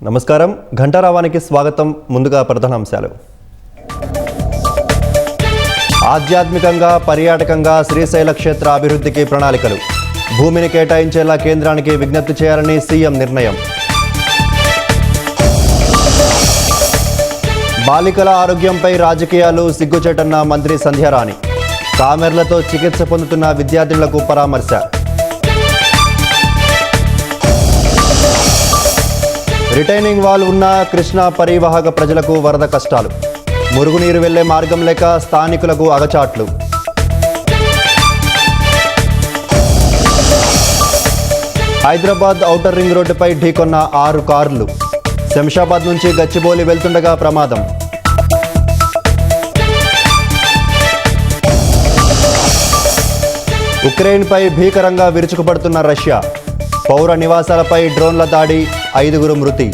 నమస్కారం ఘంటారావానికి స్వాగతం. ముందుగా ప్రధానాంశాలు. ఆధ్యాత్మికంగా పర్యాటకంగా శ్రీశైల క్షేత్ర అభివృద్ధికి ప్రణాళికలు. భూమిని కేటాయించేలా కేంద్రానికి విజ్ఞప్తి చేయాలని సీఎం నిర్ణయం. బాలికల ఆరోగ్యంపై రాజకీయాలు సిగ్గుచేటన్న మంత్రి సంధ్యారాణి. కామెర్లతో చికిత్స పొందుతున్న విద్యార్థినులకు పరామర్శ. రిటైనింగ్ వాల్ ఉన్న కృష్ణా పరివాహక ప్రజలకు వరద కష్టాలు. మురుగునీరు వెళ్లే మార్గం లేక స్థానికులకు అగచాట్లు. హైదరాబాద్ ఔటర్ రింగ్ రోడ్డుపై ఢీకొన్న 6 కార్లు. శంషాబాద్ నుంచి గచ్చిబౌలి వెళ్తుండగా ప్రమాదం. ఉక్రెయిన్పై భీకరంగా విరుచుకుపడుతున్న రష్యా. పౌర నివాసాలపై డ్రోన్ల దాడి, 5 మృతి.